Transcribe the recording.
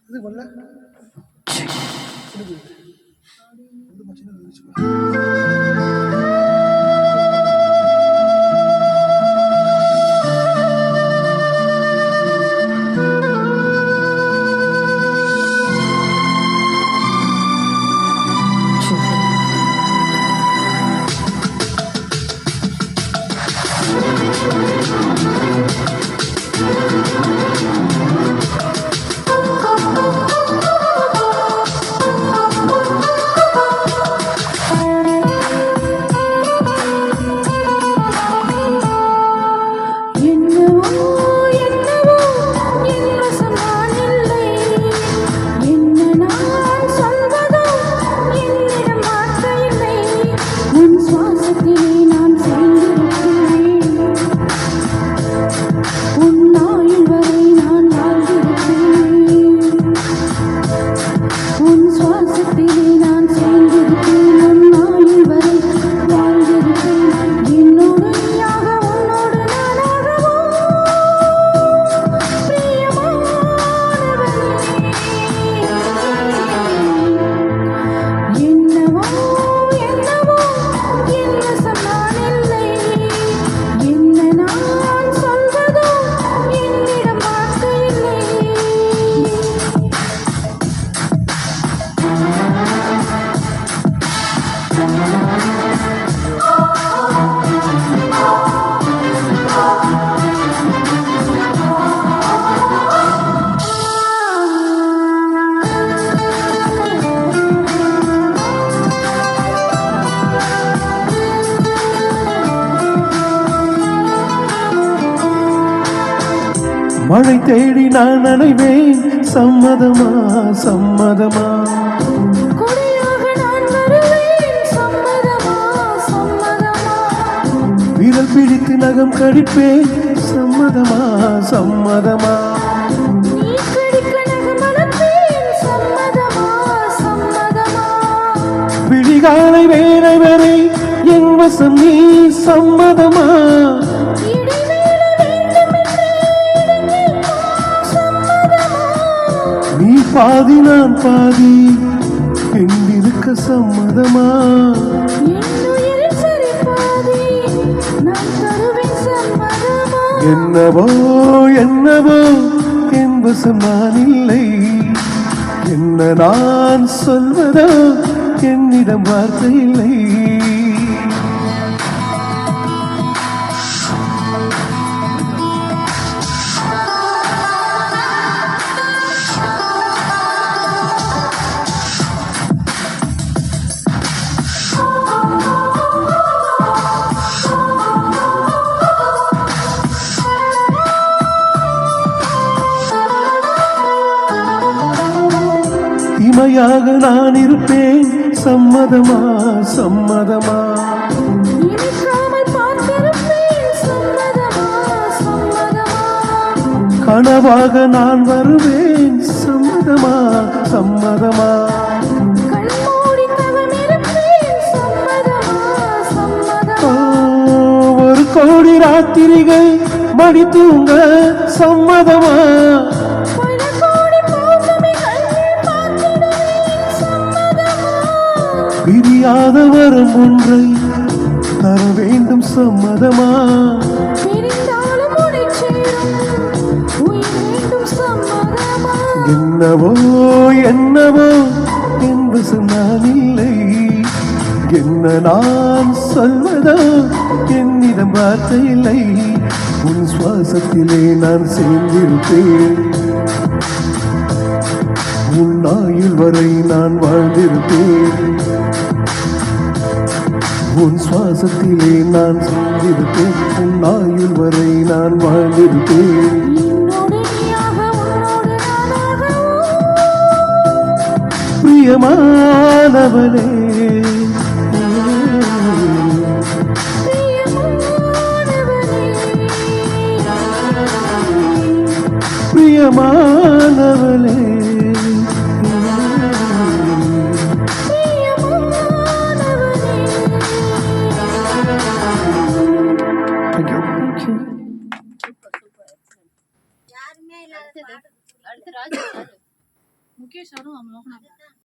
இது வரல மழை தேடி நான் நனைவேன். சம்மதமா சம்மதமா? விரல் பிடித்து நகம் கடிப்பேன். சம்மதமா சம்மதமா? விழிகாலை வேலை வரை என் வசம் நீ. சம்மதமா? நீ பாதி நான் பாதி என்றிருக்க சம்மதமா? என்னவோ என்னவோ என் வசம் நான் இல்லை. என்ன நான் சொல்வதோ என்னிடம் வார்த்தை இல்லை. இமையாக நான் இருப்பேன். சம்மதமா சம்மதமா? கனவாக நான் வருவேன். சம்மதமா சம்மதமா? ஒரு கோடி ராத்திரிகள் மடி தூங்க. சம்மதமா? பிரியாத வரம் ஒன்றை தர வேண்டும். சம்மதமா? என்னவோ என்னவோ என்று சொன்னால் இல்லை. என்ன நான் சொல்வதோ என்னிடம் வார்த்தை இல்லை. உன் சுவாசத்திலே நான் சேர்ந்திருப்பேன். உன் ஆயுள் வரை நான் வாழ்ந்திருப்பேன். உன் சுவாசத்திலே நான் சேர்ந்திருப்பேன். உன் ஆயுள் வரை நான் வாழ்ந்திருப்பேன். பிரியமானவளே, பிரியமானவளே, அடுத்து ராஜு முகேஷ் அவரும் மோகனா